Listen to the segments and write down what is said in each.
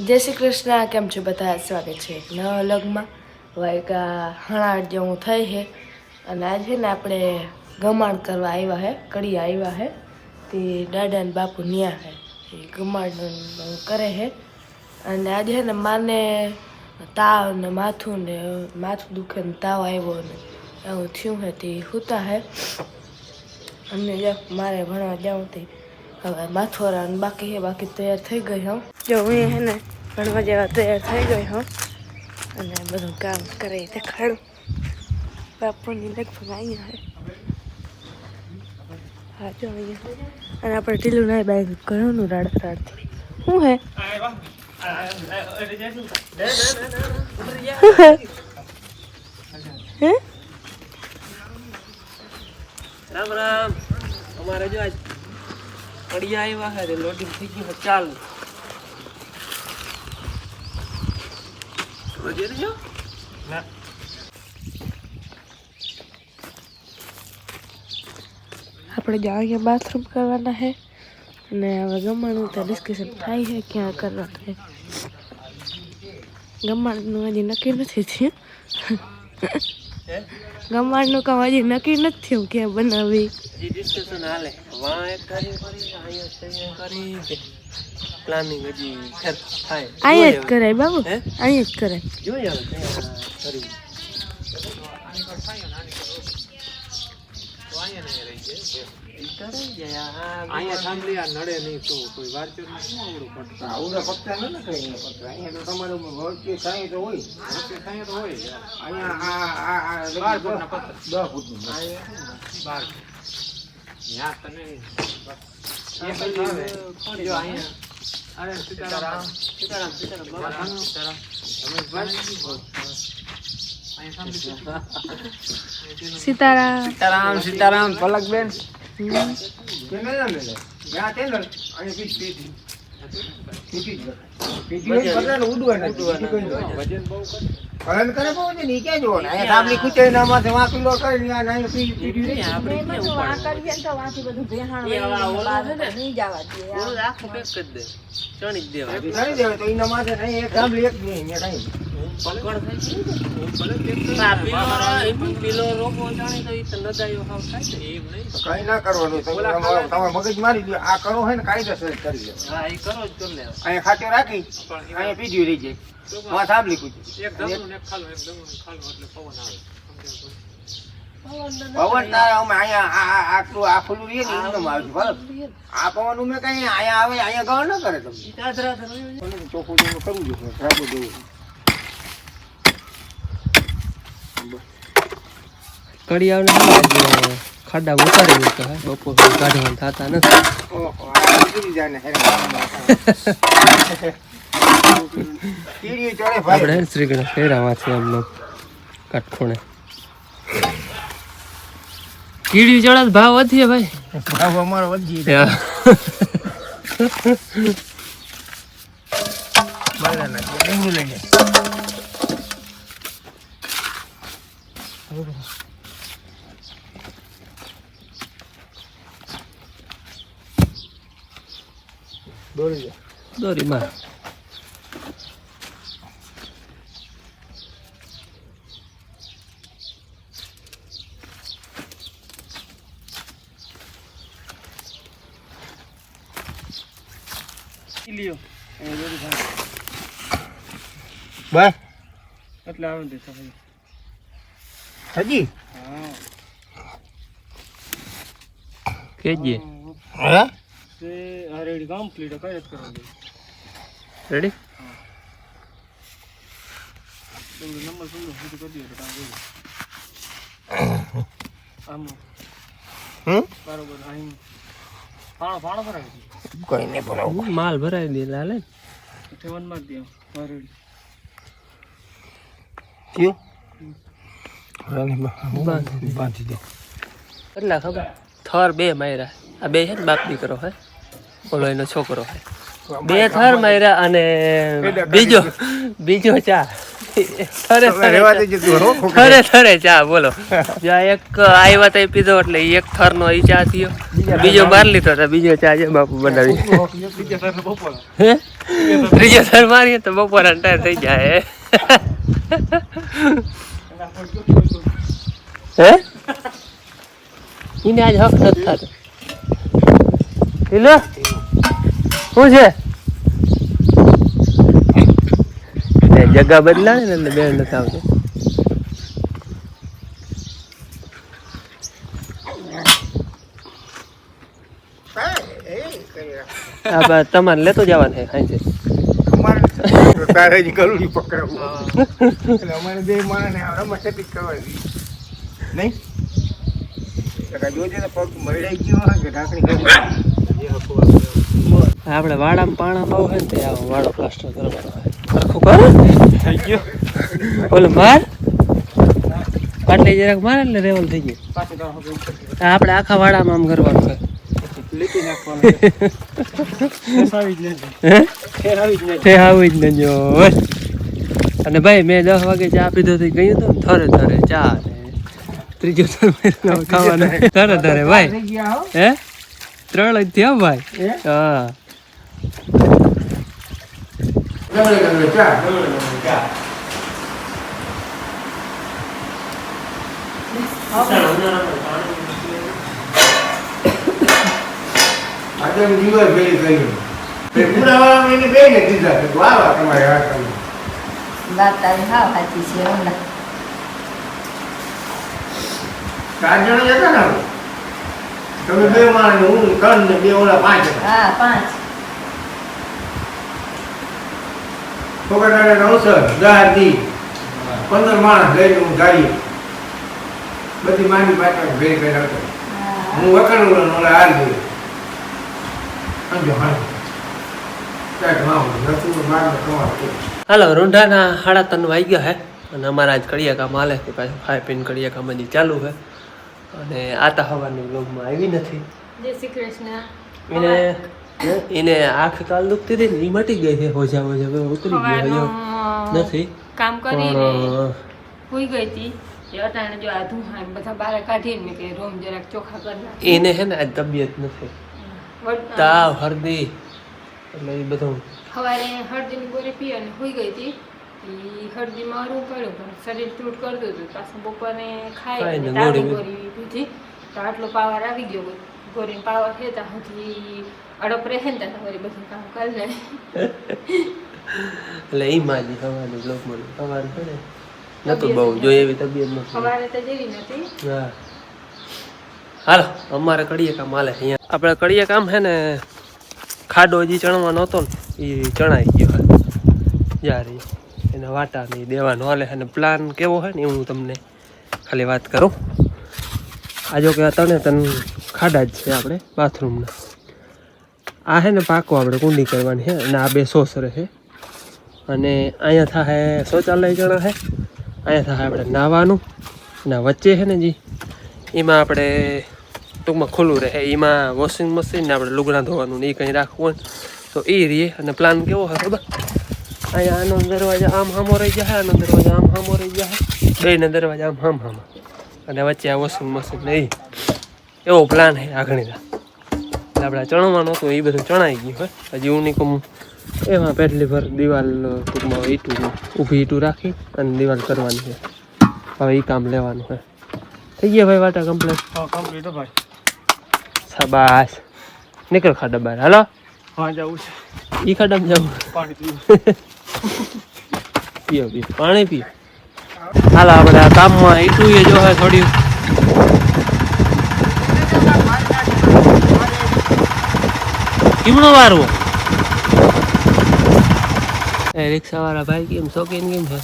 જય શ્રી કૃષ્ણ, કેમ છો બધા? સ્વાગત છે એક નવા વ્લોગમાં. વાયકા હણાટ જેવું થઈ છે અને આજે ને આપણે ગમાણ કરવા આવ્યા હે, કડી આવ્યા હે તે દાદા ને બાપુ ન્યા હે એ ગમાણ કરે છે. અને આજે છે ને માને તાવ ને માથું દુખે ને તાવ આવ્યો ને એવું થયું હે તે સૂતા હે. અને મારે ભણવા જાઉં તે હવે માથોરા બાકી છે, બાકી તૈયાર થઈ ગઈ હું. જો હું હે ને ભણવા જેવા તૈયાર થઈ ગઈ હું અને બધું કામ કરે દેખાડું. બાપુની લગભગ અહીંયા હે. હા જો અહીંયા અને આપણે ઢીલું ના બાય ઘણું રાડથી શું હે હે રામ રામ. અમારે જો આજ કડિયા આવ્યા હે, લોડિંગ થઈ ગયું ચાલુ. આપણે જો અહીંયા બાથરૂમ કરવાના હે અને હવે ગમાણું તો ડિસ્કશન થાય છે ક્યાં કરવા થાય. ગમાણનું હજી નક્કી નથી થયું. ગમાણનું કામ હજી નક્કી નથી થયું ક્યાં બનાવી. ડિસ્કશન હાલે. વાં એક કરી અહીંયા કરી પ્લાનિંગ હજી થાય. અહીંયા જ કરાય બાબુ, અહીંયા જ કરાય. જોઈએ હવે કરી અહીંયા સાંભળી આ નડે નહીં તો કોઈ વાર તો આવડે પકતા ન કઈ પકતા. અહીંયા તો તમારું વળતી સાઈ તો હોય, વળતી સાઈ તો હોય. અહીંયા આ 12 ફૂટના પથ્થર, 10 ફૂટનું 12. યા તને એ બધી જો અહીંયા અરે સીતારામ સીતારામ સીતારામ બાબા સીતારામ સીતારામ સીતારામ સીતારામ પલકબેન. કઈ ના કરવાનું, તમે મગજ મારી દો. આ કરો હે ને કાયદેસર કરી લે. અહીંયા ખાતે રાખી અહીંયા પીધી રહી જાય. માં સાંભળી કુછ પવન તારા અમે અહીંયા આટલું આ ખુલ્લું રહીએ ને એકદમ આવશે. બરાબર આ પવન ઉમે કઈ અહીંયા આવે, અહીંયા ગળ ન કરે. તમને ચોખ્ખું જેવું કરવું જોઈએ, રાખવું જોઈએ. કડિયાને ખાડા ઉતારી મૂકતા બપોર કાઢવાનું થતા નથી. આપણે શ્રીગણ ફેરાવા છે એમનો કાટખોણે. કીડી ચડા ભાવ વધીએ ભાઈ, ભાવ અમારો વધીએ. દોરી માં બસ એટલે આવે ને હજી કેજી હા તે આ રેડી કમ્પ્લીટ કઈ જ કરવાનું. રેડી નંબર સુંદર સુધી કરી દો કામ કરી આમ બરોબર. અહીં ફાણો ભરાવી દે, કોઈ નહીં ભરાવ, માલ ભરાવી દે. લાલે ઠેવન માર દે રેડી કયો બાંધી દો. કેટલા ખબર થર 2 માર્યા. આ 2 છે ને બાપ દીકરો હે, ઓલો એનો છોકરો હે. 2 થર માર્યા અને બીજો 4 રહેવા દેજો તું હો થરે ચા બોલો જ્યાં એક આવ્યા તો પીધો એટલે એક થરનો ઈ ચા થયો બીજો બાર લીધો તો બીજો ચા છે બાપુ બનાવી હે ત્રીજો થર મારીએ તો બપોર ટાઈમ થઈ જાય હે એને આજ હક નથી થતો હેલો શું છે જગા બદલાવે ને એટલે બેન નથી આવતો તમારે લેતો જવાનું છે સાંજે તારે જ ગલું પકડવું એટલે અમારે બે માણસને રમત જ કરવાની નહીં જોજે ને પગ મળાઈ ગયો કે ઢાંકણી આપણે વાડામાં પાણા બહુ હોય ને તે વાડો પ્લાસ્ટર કરવાનો હોય સરખું કરો થઈ ગયો ઓલું માર પાટલી જરાક મારે એટલે રેવલ થઈ ગયું આપણે આખા વાડામાં આમ કરવાનું હોય લીટી નાખવાનું આવી જ ને જો અને ભાઈ મેં 10 વાગે ચા પીધો થઈ ગયું હતું થરે થરે ચા ને ત્રીજો ખાવાનું થરે થરે ભાઈ હે 3 જ થયા ભાઈ હા તમે બે માણસ હું 3 ને 2 ઓલા 5 હા 5 પકડાને અવસર 10 દી 15 માણસ લઈને હું ગાડી બધી માંડી પાછળ ભેગ કરી રાખતો હું વકણ ઓલા હાલ દઉં અંજો હાલ કાંઈક માવ નતું મારને કમાતો હાલો રૂંઢાના 3:30 વાગ્યા હે અને અમારા આજ કડિયા કામ હાલે કે પાછું ખાઈ પીને કડિયા કામ હજી ચાલુ છે અને આતા હવાની બ્લોગમાં આવી નથી જય શ્રી કૃષ્ણ એને આંખ કાલ દુખતી હતી ને એ મટી ગઈ છે હોજા ઉતરી ગયો નથી કામ કરીને હોઈ ગઈ હતી એ અટાણે જો આ ધુહાન બધા બહાર કાઢીને કે રૂમ જરાક ચોખ્ખા કરી નાખ એને હે ને આજ તબિયત નથી તાવ હરદી એટલે એ બધું સવારે હળદીની ગોળી પી અને હોઈ ગઈ હતી એ હળદી મારું પડ્યું પણ શરીર તૂટ કરતું હતું પાછું બપોરે ખાઈ ગોળી પીધી તો આટલો પાવર આવી ગયો ગોળીનો પાવર છે ત્યાં સુધી અડપ રહે ને ત્યાં તમારી બધું કામ કરી લે એટલે એ માજી સવારની બ્લોકમાં સવાર પડે નતું બહુ જોઈએ એવી તબિયત નથી સવારે તો જેવી નથી હા હાલો અમારે કડીએ કામ હાલે અહીંયા આપણે કડીએ કામ છે ને ખાડો હજી ચણવાનો હતો ને એ ચણાઈ ગયો જ્યારે એના વાટા નહીં દેવાનો હાલે અને પ્લાન કેવો હોય ને એ હું તમને ખાલી વાત કરું આ જો કે આ તને ખાડા જ છે આપણે બાથરૂમના આ છે ને પાકો આપણે કુંડી કરવાની છે અને આ 2 સોસ રહે અને અહીંયા થાય શૌચાલય જણા છે અહીંયા થાય આપણે નાહવાનું અને વચ્ચે છે ને જી એમાં આપણે ટૂંકમાં ખુલ્લું રહે એમાં વોશિંગ મશીન ને આપણે લુગડા ધોવાનું ને એ કંઈ રાખવું હોય તો એ રહીએ અને પ્લાન કેવો હોય ખબર અહીંયા આનો દરવાજા આમ હામો રહી જાય આનો દરવાજા આમ હામો રહી જાય બેના દરવાજા આમ હામા અને વચ્ચે આ વોશિંગ મશીન ને એવો પ્લાન છે આગળના એટલે આપણે ચણવાનું હતું એ બધું ચણાઈ ગયું હોય હજી ઉનિકમ એમાં પહેલી ભર દિવાલ ટૂંકમાં ઈટું ઊભી ઈટું રાખી અને દિવાલ કરવાની છે હવે એ કામ લેવાનું છે થઈ ગયા ભાઈ વાટા કમ્પ્લીટ કમ્પ્લીટ ભાઈ શાબાશ નીકળ ખાડા બહાર હાલો હા જવું છે ઈ ખાડામાં જવું પાણી પીવું પીઓ પાણી પીઓ હાલો આપણે આ કામમાં ઈટું એ જો હોય થોડી કેમનો વારવો એ રિક્ષાવાળા ભાઈ કેમ શોખીન કેમ છે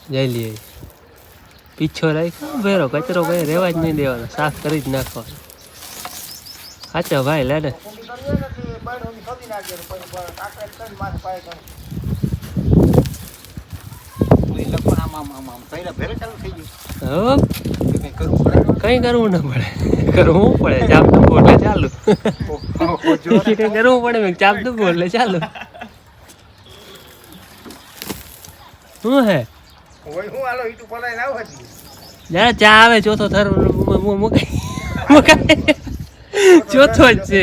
જઈ લઈએ પીછો રાખ્યો ભેરો કચરો કઈ રહેવા જ નહીં દેવાનો સાફ કરી જ નાખવાનો સાચો ભાઈ લેને કઈ કરવું ના પડે કરવું પડે ચાપતું બોલે ચાલુ કઈ કરવું પડે ચાપતું બોલે ચાલુ શું હે હોય હું હાલો ઈટુ પલાઈને આવો હતી જરા ચા આવે ચોથો થર મુકાય ચોથો જ છે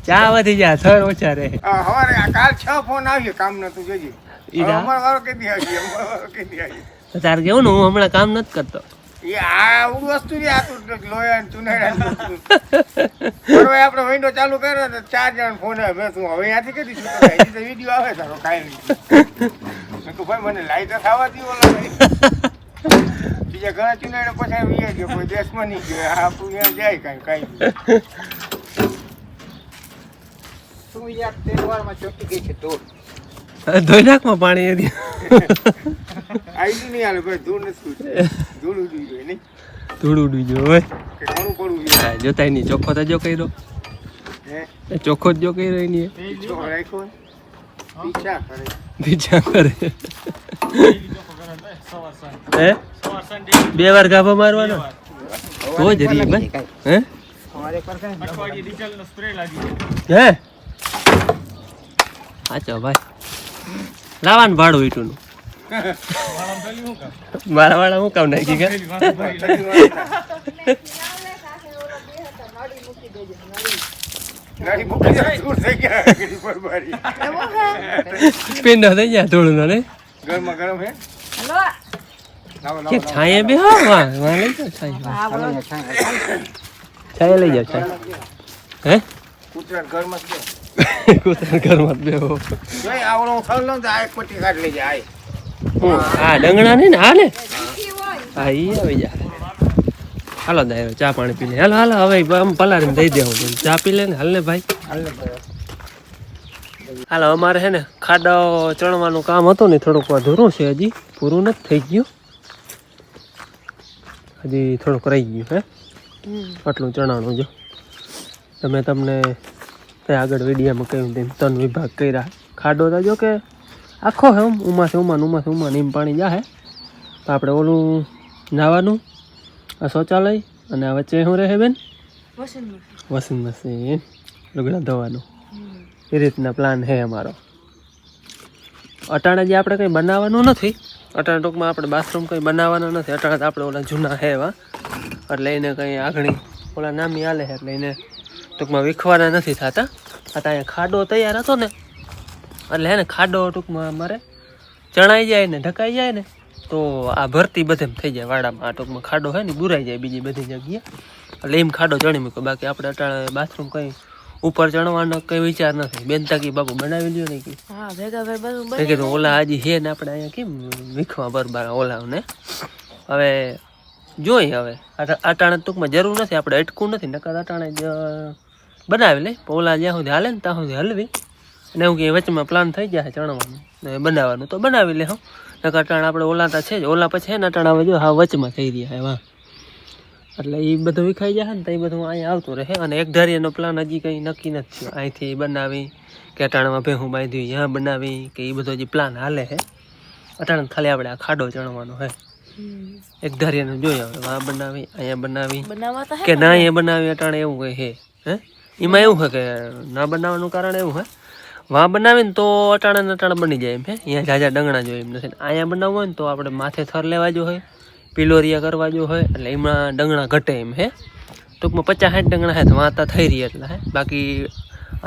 ચા વધી જાય થર ઓછા રહે હવારે કાલ 6 ફોન આવ્યો કામ નતું જોજી ઈરા. અમાર વાળો કેદી આવી અમાર વાળો કેદી આવી તારે કેવું ને હું હમણાં કામ નથી કરતો એ આ વસ્તુ ને આ તું લોયા ને ચુનાડા પરવા આપણે વિન્ડો ચાલુ કર્યો તો 4 જણ ફોન આવે મેં તું હવે ત્યાંથી કદી શું કરે તો વિડિયો આવે તારો કાઈ નહીં મેં કહું ભાઈ મને લાઈટ થવા દી ઓલા ભાઈ બીજા ઘણા ચુનાડા પછી વીએ ગયો કોઈ દેશમાં નહીં ગયો આપણું ત્યાં જાય કાંઈ તું યાર તહેવારમાં ચોટી ગઈ છે તો ધોઈ નાખમાં પાણી એથી આઈલું નહીં હાલે ભાઈ ધૂળ નથી ધૂળ ઉડી ગઈ નહીં ધૂળ ઉડી ગયો હોય કે ઘણું પડવું જોઈએ હા, જોતાય નહીં ચોખ્ખો તો જો કર્યો હે એ ચોખ્ખો જ જો કર્યો એની પીછો રાખ્યો પીછા કરે બીજા કરે હે 2 વાર ગાભો મારવાનો તો જ રહી ભાઈ હે અમારે પર કાંઈ હે સાચો ભાઈ લાવવાનું ભાડું ઈટુનું મારા વાળા હું કામ નાખી ગયા ગાડી મૂકી દે દૂર થઈ ગયા ગાડી પર બારી પિંડો થઈ ગયા થોડું ને ગરમા ગરમ હે લાવો કે છાંયે બે હા વાહ વાહ લઈ જાઓ છાંયે છાંયે લઈ જાઓ છાંયે હે કૂતરા ઘરમાં છે કૂતરા ઘરમાં જ બેહો જોઈ આવડો થળ લઉં તો આ એક પટ્ટી કાઢ લઈ જાય હા ડંગણા ને હા ને હા ઈ આવી જાય હાલો દાયરો ચા પાણી પી લે હાલો હાલો હવે આમ પલારીને દઈ દેવું ચા પી લે ને હાલ ને ભાઈ હાલો અમારે છે ને ખાડો ચણવાનું કામ હતું ને થોડુંક અધૂરું છે હજી પૂરું નથી થઈ ગયું હજી થોડુંક રહી ગયું હે આટલું ચણાનું જો તમે તમને આગળ વિડીયામાં કહ્યું તેમ 3 વિભાગ કર્યા ખાડો તો જો કે આખો હે ઉમાથી ઉમા નીમ પાણી જાહે તો આપણે ઓલું નાવાનું આ શૌચાલય અને આ વચ્ચે શું રહે બેન વોશિંગ મશીન લુગડા ધોવાનું એ રીતના પ્લાન છે અમારો અટાણે જે આપણે કંઈ બનાવવાનું નથી અટાણે ટૂંકમાં આપણે બાથરૂમ કંઈ બનાવવાનું નથી અટાણે તો આપણે ઓલા જૂના હે એવા એટલે એને કંઈ આગળ ઓલા નામી હાલે છે એટલે એને ટૂંકમાં વીખવાના નથી થતા આ અહીંયા ખાડો તૈયાર હતો ને એટલે હે ને ખાડો ટૂંકમાં અમારે ચણાઈ જાય ને ઢકાઈ જાય ને તો આ ભરતી બધે થઈ જાય વાડામાં આ ટૂંકમાં ખાડો હોય ને બુરાઈ જાય બીજી બધી જગ્યાએ એટલે એમ ખાડો ચણી મૂકો બાકી આપણે અટાણે બાથરૂમ કંઈ ઉપર ચણવાનો કંઈ વિચાર નથી બેન તાકી બાબુ બનાવી લ્યો ને કે મેં કીધું ઓલા હજી છે ને આપણે અહીંયા કેમ વીખવા બરબાર ઓલાને હવે જોઈ હવે અટાણે ટૂંકમાં જરૂર નથી આપણે અટકવું નથી નકર અટાણે જ બનાવી લે ઓલા જ્યાં સુધી હાલે ને ત્યાં સુધી હલવી અને એવું કે વચમાં પ્લાન થઈ જાય ચણવાનું ને બનાવવાનું તો બનાવી લે હું નકર અટાણે આપણે ઓલા તો છે જ ઓલા પછી છે ને અટાણે હવે જો હા વચમાં થઈ રહ્યા હે વાહ એટલે એ બધું વિખાઈ જાય ને તો એ બધું અહીંયા આવતું રહે અને એક ધારીનો પ્લાન હજી કંઈ નક્કી નથી થયો અહીંથી બનાવી કે અટાણામાં ભેહું બાંધી ત્યાં બનાવી કે એ બધો હજી પ્લાન હાલે છે અટાણે ખાલી આપણે આ ખાડો ચણવાનો હે એક ધારીનું જોઈએ હવે વાં બનાવી અહીંયા બનાવી કે ના અહીંયા બનાવી અટાણે એવું કંઈ હે હે એમાં એવું છે કે ના બનાવવાનું કારણ એવું હે વાં બનાવીને તો અટાણે બની જાય એમ હે અહીંયા ઝાઝા ડંગણા જોઈએ એમ નથી અહીંયા બનાવવું હોય ને તો આપણે માથે થર લેવા જો હોય પિલોરિયા કરવા જો હોય એટલે એમાં ડંગણા ઘટે એમ હે ટૂંકમાં 50-60 ડંગણા હે તો વાંતા થઈ રહી એટલે હે બાકી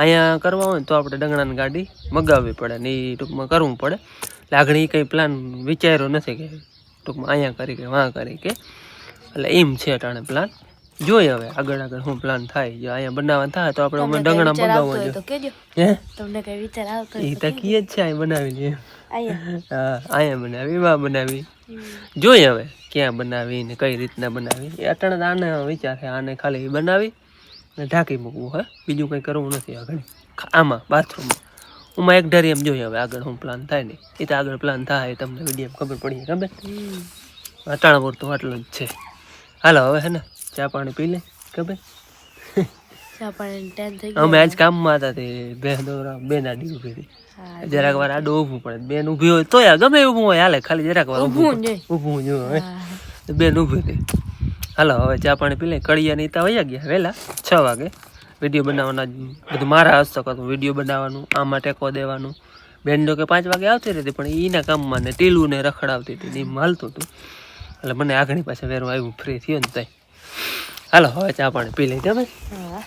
અહીંયા કરવા હોય ને તો આપણે ડંગણાની ગાડી મગાવવી પડે ને એ ટૂંકમાં કરવું પડે એટલે આગળ એ કંઈ પ્લાન વિચાર્યો નથી કે ટૂંકમાં અહીંયા કરી કે વાં કરી કે એટલે એમ છે અટાણે પ્લાન જોઈએ હવે આગળ શું પ્લાન થાય જો અહીંયા બનાવવાનું થાય તો આપણે ડંગણા મગાવવા જોઈએ હે તમને કઈ વિચાર આવતો એ તો કીએ જ છે અહીં બનાવી લઈએ હા અહીંયા બનાવી એમાં બનાવી જોઈએ હવે ક્યાં બનાવી ને કઈ રીતના બનાવી એ અટાણે આને વિચાર છે આને ખાલી બનાવી ને ઢાંકી મૂકવું હે બીજું કંઈ કરવું નથી આગળ આમાં બાથરૂમમાં ઉમાં એક ઢારી એમ જોઈએ હવે આગળ શું પ્લાન થાય ને એ તો આગળ પ્લાન થાય તમને વિડીયો ખબર પડી ખબર અટાણા પૂરતું આટલું જ છે હાલો હવે હે ને ચા પાણી પી લે ખબર અમે આજ કામમાં હતા તે બે બેન આડી ઉભી હતી જરાક વાર આડું ઊભું પડે બેન ઊભી હોય તોય ગમે ઊભું હોય હાલે ખાલી જરાક વાર ઊભું જો હવે બેન ઊભી હતી હાલો હવે ચા પાણી પી લે કડિયા ની તા વયા ગયા વહેલા 6 વાગે વિડીયો બનાવવાના બધું મારા હસ્તક હતું વિડીયો બનાવવાનું આમાં ટેકો દેવાનું બેન કે 5 વાગે આવતી રહેતી પણ એના કામમાં ને ટીલું ને રખડાવતી હતી ને એમ હાલતું હતું એટલે મને આગળની પાસે વેરું આવ્યું ફ્રી થયો ને તઈ હાલો હવે ચા પાણી પી લઈ તમે હા